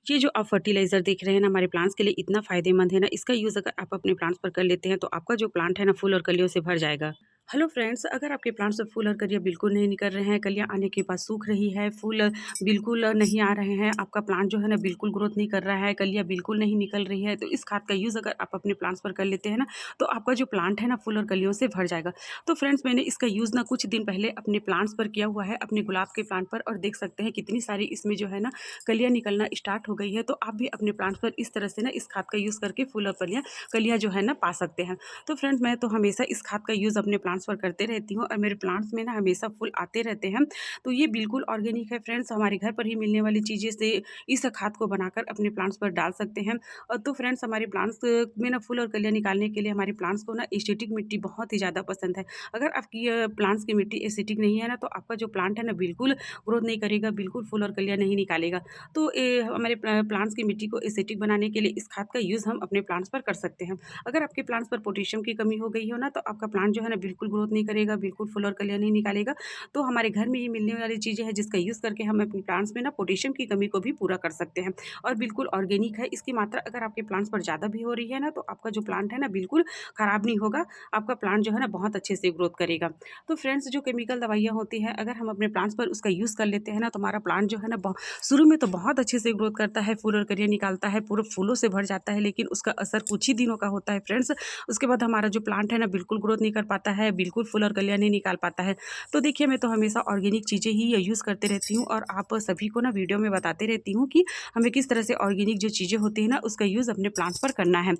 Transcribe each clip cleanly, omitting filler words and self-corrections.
ये जो आप फर्टिलाइज़र देख रहे हैं ना हमारे प्लांट्स के लिए इतना फ़ायदेमंद है ना, इसका यूज़ अगर आप अपने प्लांट्स पर कर लेते हैं तो आपका जो प्लांट है ना फूल और कलियों से भर जाएगा। हेलो फ्रेंड्स, अगर आपके प्लांट्स में फूल और कलियाँ बिल्कुल नहीं निकल रहे हैं, कलियाँ आने के बाद सूख रही है, फूल बिल्कुल नहीं आ रहे हैं, आपका प्लांट जो है ना बिल्कुल ग्रोथ नहीं कर रहा है, कलियाँ बिल्कुल नहीं निकल रही है, तो इस खाद का यूज़ अगर आप अपने प्लांट्स पर कर लेते हैं ना, तो आपका जो प्लांट है ना फूल और कलियों से भर जाएगा। तो फ्रेंड्स, मैंने इसका यूज़ ना कुछ दिन पहले अपने प्लांट्स पर किया हुआ है, अपने गुलाब के प्लांट पर, और देख सकते हैं कितनी सारी इसमें जो है ना कलियाँ निकलना स्टार्ट हो गई है। तो आप भी अपने प्लांट्स पर इस तरह से ना इस खाद का यूज़ करके फूल और कलियाँ जो है ना पा सकते हैं। तो फ्रेंड्स, मैं तो हमेशा इस खाद का यूज़ अपने प्लांट्स पर करते रहती हूँ और मेरे प्लांट्स में ना हमेशा फूल आते रहते हैं। तो ये बिल्कुल ऑर्गेनिक है फ्रेंड्स, हमारे घर पर ही मिलने वाली चीज़ें से इस खाद को बनाकर अपने प्लांट्स पर डाल सकते हैं। तो फ्रेंड्स, हमारे प्लांट्स में ना फूल और कलियाँ निकालने के लिए हमारे प्लांट्स को ना एसिडिक मिट्टी बहुत ही ज़्यादा पसंद है। अगर आपकी प्लांट्स की मिट्टी एसिडिक नहीं है ना, तो आपका जो प्लांट है ना बिल्कुल ग्रोथ नहीं करेगा, बिल्कुल फूल और कलियाँ नहीं निकालेगा। तो हमारे प्लांट्स की मिट्टी को एसिडिक बनाने के लिए इस खाद का यूज़ हम अपने प्लांट्स पर कर सकते हैं। अगर आपके प्लांट्स पर पोटेशियम की कमी हो गई हो ना, तो आपका प्लांट जो है ना बिल्कुल ग्रोथ नहीं करेगा, बिल्कुल फूल और कलियाँ नहीं निकालेगा। तो हमारे घर में ये मिलने वाली चीज़ें हैं जिसका यूज़ करके हम अपने प्लांट्स में ना पोटेशियम की कमी को भी पूरा कर सकते हैं, और बिल्कुल ऑर्गेनिक है। इसकी मात्रा अगर आपके प्लांट्स पर ज़्यादा भी हो रही है ना, तो आपका जो प्लांट है ना बिल्कुल ख़राब नहीं होगा, आपका प्लांट जो है ना बहुत अच्छे से ग्रोथ करेगा। तो फ्रेंड्स, जो केमिकल दवाइयाँ होती हैं, अगर हम अपने प्लांट्स पर उसका यूज़ कर लेते हैं ना, तो हमारा प्लांट जो है ना शुरू में तो बहुत अच्छे से ग्रोथ करता है, फूल और कलियाँ निकालता है, पूरे फूलों से भर जाता है, लेकिन उसका असर कुछ ही दिनों का होता है फ्रेंड्स। उसके बाद हमारा जो प्लांट है ना बिल्कुल ग्रोथ नहीं कर पाता है, बिल्कुल फूल और कलियाँ नहीं निकाल पाता है। तो देखिए, मैं तो हमेशा ऑर्गेनिक चीज़ें ही यूज़ करते रहती हूँ, और आप सभी को ना वीडियो में बताते रहती हूँ कि हमें किस तरह से ऑर्गेनिक जो चीज़ें होती हैं ना उसका यूज़ अपने प्लांट्स पर करना है।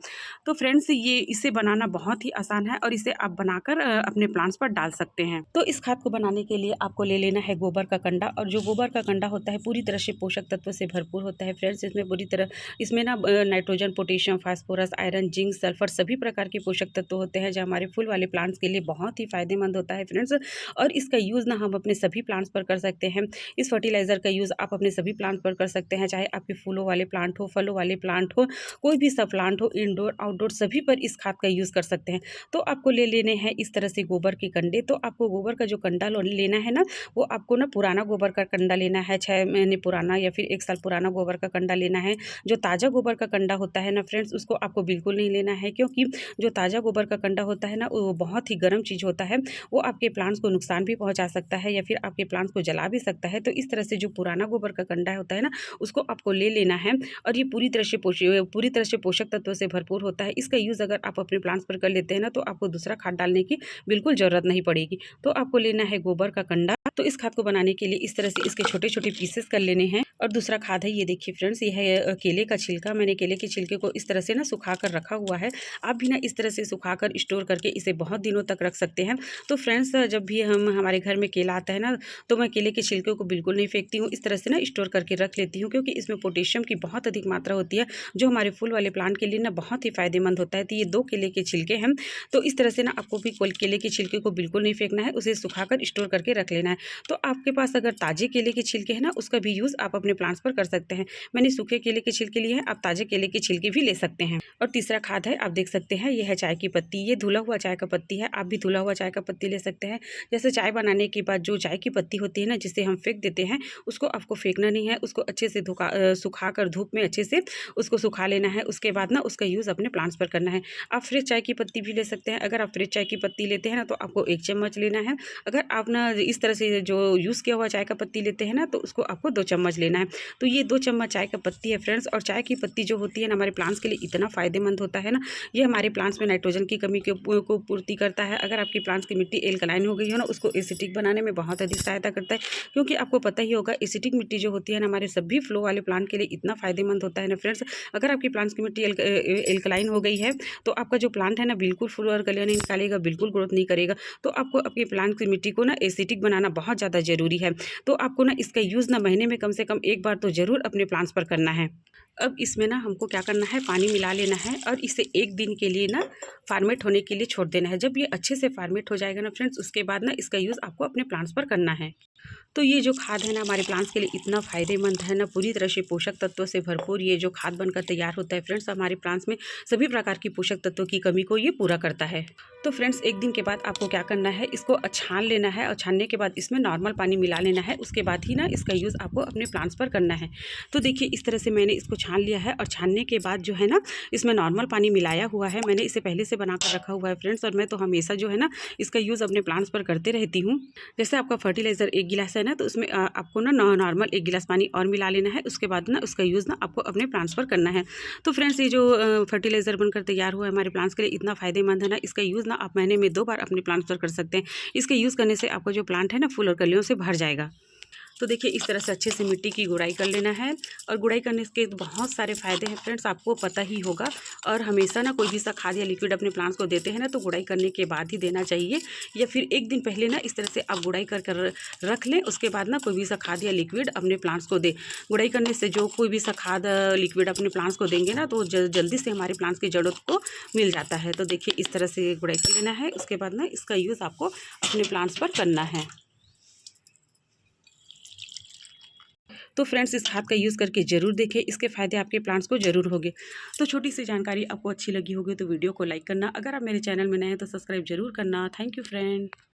तो फ्रेंड्स, ये इसे बनाना बहुत ही आसान है, और इसे आप बनाकर अपने प्लांट्स पर डाल सकते हैं। तो इस खाद को बनाने के लिए आपको ले लेना है गोबर का कंडा, और जो गोबर का कंडा होता है पूरी तरह से पोषक तत्व से भरपूर होता है फ्रेंड्स। इसमें ना nitrogen, potassium, phosphorus, iron, zinc, sulphur सभी प्रकार के पोषक तत्व होते हैं, जो हमारे फूल वाले प्लांट्स के लिए बहुत ही फायदेमंद होता है फ्रेंड्स। और इसका यूज़ ना हम अपने सभी प्लांट्स पर कर सकते हैं। इस फर्टिलाइज़र का यूज़ आप अपने सभी प्लांट पर कर सकते हैं, चाहे आपके फूलों वाले प्लांट हो, फलों वाले प्लांट हो, कोई भी सा प्लांट हो, इंडोर आउटडोर सभी पर इस खाद का यूज़ कर सकते हैं। तो आपको ले लेने हैं इस तरह से गोबर के कंडे। तो आपको गोबर का जो कंडा लेना है ना, वो आपको ना पुराना गोबर का कंडा लेना है, 6 महीने पुराना या फिर 1 साल पुराना गोबर का कंडा लेना है। जो ताज़ा गोबर का कंडा होता है ना फ्रेंड्स, उसको आपको बिल्कुल नहीं लेना है, क्योंकि जो ताज़ा गोबर का कंडा होता है ना, वो बहुत ही गर्म चीज़ होता है। वो आपके प्लांट्स को नुकसान भी पहुँचा सकता है, या फिर आपके प्लांट्स को जला भी सकता है। तो इस तरह से जो पुराना गोबर का कंडा होता है ना, उसको आपको ले लेना है, और ये पूरी तरह से पोषक तत्वों से भरपूर होता है। इसका यूज़ अगर आप अपने प्लांट्स पर कर लेते हैं ना, तो आपको दूसरा खाद डालने की बिल्कुल ज़रूरत नहीं पड़ेगी। तो आपको लेना है गोबर का कंडा। तो इस खाद को बनाने के लिए इस तरह से इसके छोटे-छोटे पीसेस कर लेने हैं। और दूसरा खाद है, ये देखिए फ्रेंड्स, ये है केले का छिलका। मैंने केले के छिलके को इस तरह से ना सुखा कर रखा हुआ है। आप भी ना इस तरह से सुखाकर स्टोर करके इसे बहुत दिनों तक रख सकते हैं। तो फ्रेंड्स, जब भी हमारे घर में केला आता है ना, तो मैं केले के छिलके को बिल्कुल नहीं फेंकती हूँ, इस तरह से ना स्टोर करके रख लेती हूँ, क्योंकि इसमें पोटेशियम की बहुत अधिक मात्रा होती है, जो हमारे फूल वाले प्लांट के लिए ना बहुत ही फायदेमंद होता है। तो ये 2 केले के छिलके हैं। तो इस तरह से ना आपको भी केले के छिलके को बिल्कुल नहीं फेंकना है, उसे सुखाकर स्टोर करके रख लेना है। तो आपके पास अगर ताज़े केले के छिलके हैं ना, उसका भी यूज़ आप अपने प्लांट्स पर कर सकते हैं। मैंने सूखे केले के छिलके लिए हैं, आप ताज़े केले के छिलके भी ले सकते हैं। और तीसरा खाद है, आप देख सकते हैं, ये है चाय की पत्ती। ये धुला हुआ चाय का पत्ती है, आप भी धुला हुआ चाय का पत्ती ले सकते हैं। जैसे चाय बनाने के बाद जो चाय की पत्ती होती है ना, जिसे हम फेंक देते हैं, उसको आपको फेंकना नहीं है, उसको अच्छे से सुखाकर धूप में अच्छे से उसको सुखा लेना है। उसके बाद ना उसका यूज़ अपने प्लांट्स पर करना है। आप फ्रेश चाय की पत्ती भी ले सकते हैं। अगर आप फ्रेश चाय की पत्ती लेते हैं ना, तो आपको 1 चम्मच लेना है। अगर आप ना इस तरह से जो यूज़ किया हुआ चाय का पत्ती लेते हैं ना, तो उसको आपको 2 चम्मच लेना है। तो ये 2 चम्मच चाय का पत्ती है फ्रेंड्स। और चाय की पत्ती जो होती है ना, हमारे प्लांट्स के लिए इतना फ़ायदेमंद होता है ना, ये हमारे प्लांट्स में नाइट्रोजन की कमी को पूर्ति करता है। अगर आपकी प्लांट्स की मिट्टी एल्कलाइन हो गई हो ना, उसको एसिडिक बनाने में बहुत अधिक सहायता करता है, क्योंकि आपको पता ही होगा एसिडिक मिट्टी जो होती है ना, हमारे सभी फ्लो वाले प्लांट के लिए इतना फ़ायदेमंद होता है ना फ्रेंड्स। अगर आपकी प्लांट्स की मिट्टी एल्कलाइन हो गई है, तो आपका जो प्लांट है ना बिल्कुल फूल और कलियाँ नहीं निकालेगा, बिल्कुल ग्रोथ नहीं करेगा। तो आपको अपने प्लांट की मिट्टी को ना एसिडिक बनाना बहुत ज़्यादा ज़रूरी है। तो आपको ना इसका यूज़ ना महीने में कम से कम 1 बार तो ज़रूर अपने प्लांट्स पर करना है। अब इसमें ना हमको क्या करना है, पानी मिला लेना है और इसे 1 दिन के लिए ना फॉर्मेट होने के लिए छोड़ देना है। जब ये अच्छे से फॉर्मेट हो जाएगा ना फ्रेंड्स, उसके बाद ना इसका यूज़ आपको अपने प्लांट्स पर करना है। तो ये जो खाद है ना हमारे प्लांट्स के लिए इतना फ़ायदेमंद है ना, पूरी तरह से पोषक तत्वों से भरपूर ये जो खाद बनकर तैयार होता है फ्रेंड्स, हमारे प्लांट्स में सभी प्रकार की पोषक तत्वों की कमी को ये पूरा करता है। तो फ्रेंड्स 1 दिन के बाद आपको क्या करना है, इसको छान लेना है और छानने के बाद इसमें नॉर्मल पानी मिला लेना है। उसके बाद ही ना इसका यूज़ आपको अपने प्लांट्स पर करना है। तो देखिए इस तरह से मैंने इसको छान लिया है और छानने के बाद जो है ना इसमें नॉर्मल पानी मिलाया हुआ है। मैंने इसे पहले से बना कर रखा हुआ है फ्रेंड्स, और मैं तो हमेशा जो है ना इसका यूज़ अपने प्लांट्स पर करते रहती हूँ। जैसे आपका फर्टिलाइज़र 1 गिलास है ना, तो उसमें आपको ना नॉर्मल 1 गिलास पानी और मिला लेना है। उसके बाद ना उसका यूज़ ना आपको अपने प्लांट्स पर करना है। तो फ्रेंड्स ये जो फर्टिलाइज़र बनकर तैयार हुआ है हमारे प्लांट्स के लिए इतना फ़ायदेमंद है ना, इसका यूज़ ना आप महीने में 2 बार अपने प्लांट्स पर कर सकते हैं। इसके यूज़ करने से आपका जो प्लांट है ना फूल और कलियों से भर जाएगा। तो देखिए इस तरह से अच्छे से मिट्टी की गुड़ाई कर लेना है, और गुड़ाई करने के बहुत सारे फ़ायदे हैं फ्रेंड्स, आपको पता ही होगा। और हमेशा ना कोई भी सा खाद या लिक्विड अपने प्लांट्स को देते हैं ना, तो गुड़ाई करने के बाद ही देना चाहिए, या फिर 1 दिन पहले ना इस तरह से आप गुड़ाई कर कर रख लें। उसके बाद ना कोई भी सा खाद या लिक्विड अपने प्लांट्स को दें। गुड़ाई करने से जो कोई भी सा खाद लिक्विड अपने प्लांट्स को देंगे ना, तो जल्दी से हमारे प्लांट्स की जड़ों को मिल जाता है। तो देखिए इस तरह से गुड़ाई कर लेना है। उसके बाद ना इसका यूज़ आपको अपने प्लांट्स पर करना है। तो फ्रेंड्स इस खाद का यूज़ करके ज़रूर देखें, इसके फ़ायदे आपके प्लांट्स को ज़रूर होंगे। तो छोटी सी जानकारी आपको अच्छी लगी होगी तो वीडियो को लाइक करना, अगर आप मेरे चैनल में नए हैं तो सब्सक्राइब ज़रूर करना। Thank you friend.